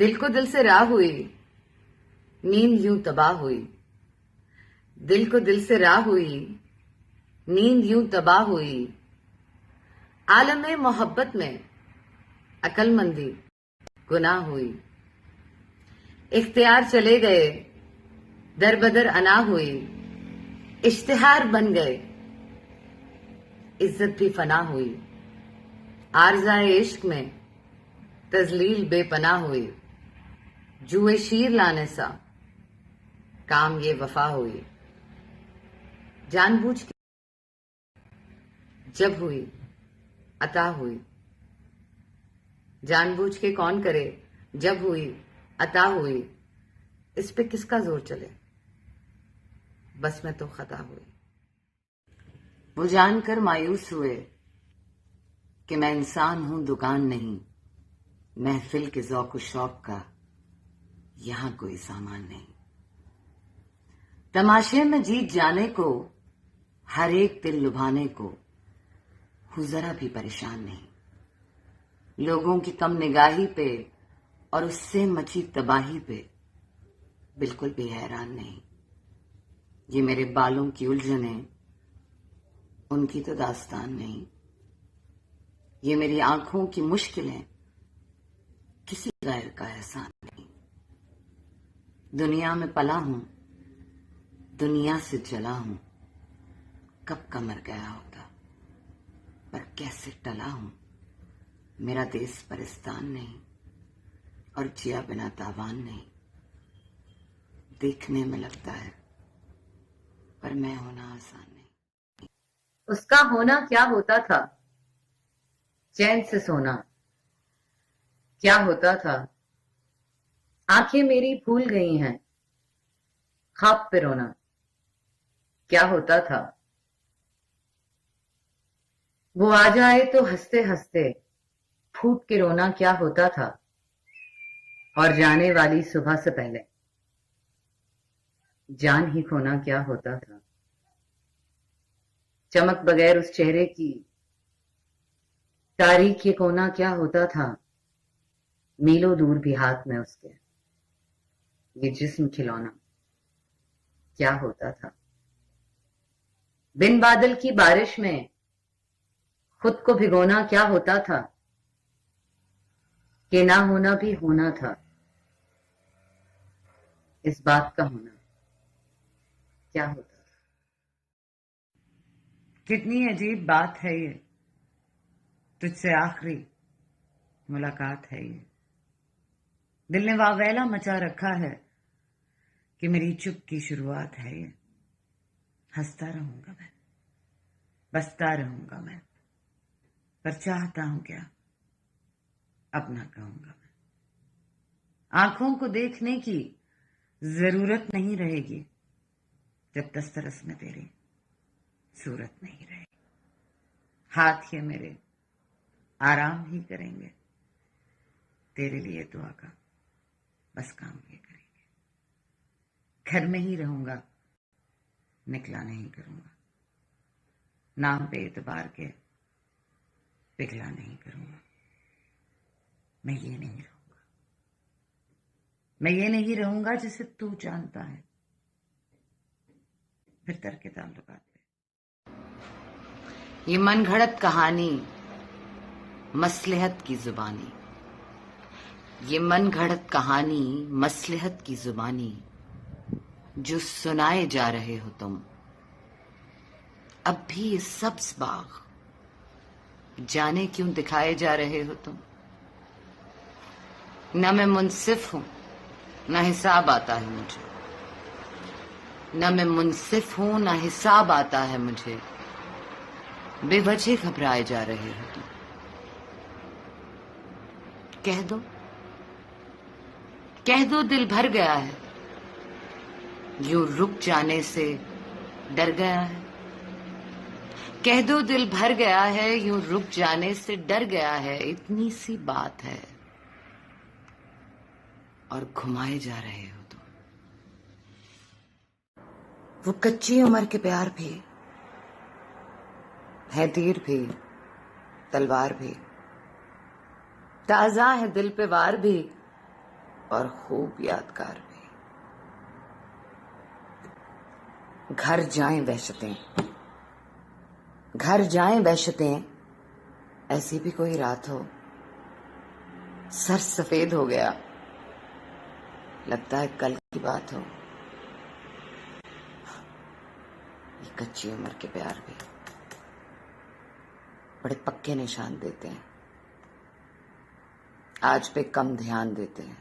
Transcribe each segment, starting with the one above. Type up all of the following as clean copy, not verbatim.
दिल को दिल से राह हुई, नींद यूं तबाह हुई। दिल को दिल से राह हुई, नींद यूं तबाह हुई। आलमे मोहब्बत में अकलमंदी गुनाह हुई। इख्तियार चले गए, दर बदर अना हुई। इश्तिहार बन गए, इज्जत भी फना हुई। आरज़ाए इश्क में तजलील बेपनाह हुई। जुए शीर लाने सा काम ये वफा हुई। जानबूझ के जब हुई अता हुई। जानबूझ के कौन करे, जब हुई अता हुई। इस पे किसका जोर चले, बस में तो खता हुई। वो जानकर मायूस हुए कि मैं इंसान हूं, दुकान नहीं। महफिल के ज़ौक़ शौक का यहां कोई सामान नहीं। तमाशे में जीत जाने को, हर एक दिल लुभाने को हूं जरा भी परेशान नहीं। लोगों की कम निगाही पे और उससे मची तबाही पे बिल्कुल भी हैरान नहीं। ये मेरे बालों की उलझनें, उनकी तो दास्तान नहीं। ये मेरी आंखों की मुश्किलें, किसी गैर का एहसान नहीं। दुनिया में पला हूं, दुनिया से जला हूं। कब का मर गया होता, पर कैसे टला हूं। मेरा देश परिस्तान नहीं और जिया बिना तावान नहीं। देखने में लगता है पर मैं होना आसान नहीं। उसका होना क्या होता था, चैन से सोना क्या होता था। आंखें मेरी भूल गई हैं, ख्वाब पे रोना क्या होता था। वो आ जाए तो हंसते हंसते फूट के रोना क्या होता था। और जाने वाली सुबह से पहले जान ही खोना क्या होता था। चमक बगैर उस चेहरे की, तारीख ये कोना क्या होता था। मीलों दूर भी हाथ में उसके ये जिस्म खिलौना क्या होता था। बिन बादल की बारिश में खुद को भिगोना क्या होता था। कि ना होना भी होना था, इस बात का होना क्या होता था। कितनी अजीब बात है ये, तुझसे आखिरी मुलाकात है ये। दिल ने वावैला मचा रखा है कि मेरी चुप की शुरुआत है ये। हंसता रहूंगा मैं, बसता रहूंगा मैं, पर चाहता हूं क्या अब ना कहूंगा मैं। आंखों को देखने की जरूरत नहीं रहेगी जब दस्तरस में तेरी सूरत नहीं रहेगी। हाथ ये मेरे आराम ही करेंगे, तेरे लिए दुआ का बस काम ये करेंगे। घर में ही रहूंगा, निकला नहीं करूंगा। नाम पे एतबार के पिघला नहीं करूंगा। मैं ये नहीं रहूंगा, मैं ये नहीं रहूंगा जिसे तू जानता है। फिर तरके ताल्लुकात पे ये मन घड़त कहानी, मसलहत की जुबानी। ये मन घड़त कहानी, मसलहत की जुबानी जो सुनाए जा रहे हो तुम। अब भी ये सब्ज बाग जाने क्यों दिखाए जा रहे हो तुम। न मैं मुंसिफ हूं, न हिसाब आता है मुझे। न मैं मुंसिफ हूं, न हिसाब आता है मुझे। बेवजह घबराए जा रहे हो तुम। कह दो दिल भर गया है, यूं रुक जाने से डर गया है। कह दो दिल भर गया है, यूं रुक जाने से डर गया है। इतनी सी बात है और घुमाए जा रहे हो तुम। वो कच्ची उम्र के प्यार भी है, तीर भी तलवार भी। ताजा है दिल पे वार भी, और खूब यादगार भी। घर जाएं वहशतें, घर जाएं वहशतें, ऐसी भी कोई रात हो। सर सफेद हो गया, लगता है कल की बात हो। ये कच्ची उम्र के प्यार भी बड़े पक्के निशान देते हैं, आज पे कम ध्यान देते हैं,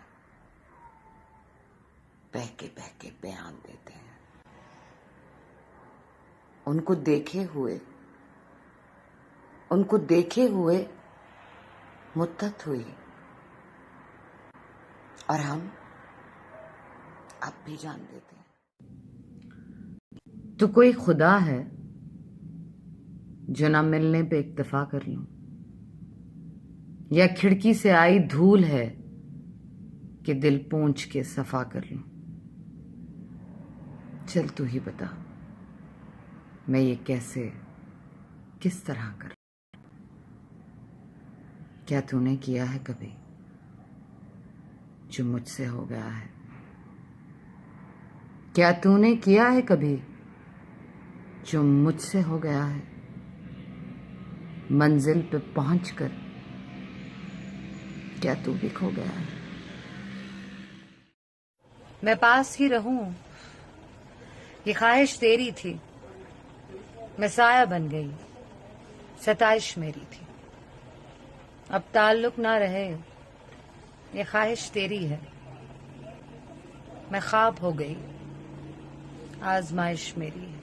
बहके बहके बयान देते हैं। उनको देखे हुए मुद्दत हुई, और हम अब भी जान देते हैं। तो कोई खुदा है जो ना मिलने पे इक्तफा कर लूं, या खिड़की से आई धूल है कि दिल पोंछ के सफा कर लूं। चल तू ही बता, मैं ये कैसे किस तरह कर। क्या तूने किया है कभी जो मुझसे हो गया है? क्या तूने किया है कभी जो मुझसे हो गया है? मंजिल पे पहुंचकर क्या तू भी खो गया है? मैं पास ही रहूं, ये ख्वाहिश तेरी थी। मैं साया बन गई, सताइश मेरी थी। अब ताल्लुक ना रहे, ये ख्वाहिश तेरी है। मैं ख्वाब हो गई, आजमाइश मेरी है।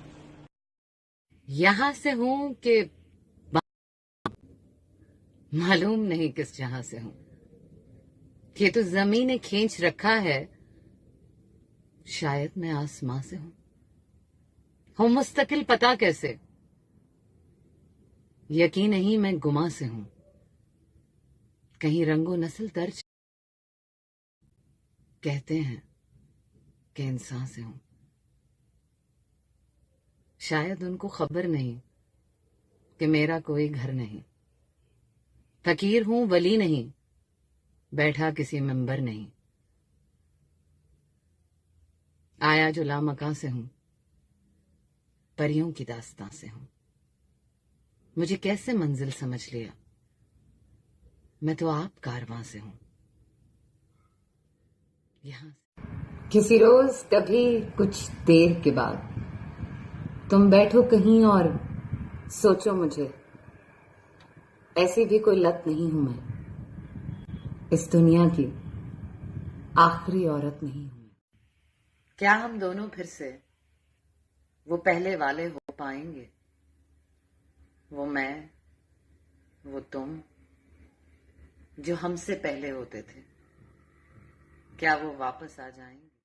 यहां से हूं कि मालूम नहीं किस जहां से हूं। ये तो जमीन ने खींच रखा है, शायद मैं आसमां से हूं मुस्तकिल पता कैसे। यकीन नहीं मैं गुमा से हूं, कहीं रंगो नस्ल दर्ज कहते हैं कि इंसान से हूं। शायद उनको खबर नहीं कि मेरा कोई घर नहीं। फकीर हूं वली नहीं, बैठा किसी मंबर नहीं। आया जो लामकां से हूं, परियों की दास्तां से हूं। मुझे कैसे मंजिल समझ लिया, मैं तो आप कारवां से हूं। यहां किसी रोज कभी कुछ देर के बाद तुम बैठो कहीं और सोचो मुझे, ऐसी भी कोई लत नहीं हूं मैं, इस दुनिया की आखिरी औरत नहीं हूं। क्या हम दोनों फिर से वो पहले वाले हो पाएंगे? वो मैं, वो तुम जो हमसे पहले होते थे, क्या वो वापस आ जाएंगे?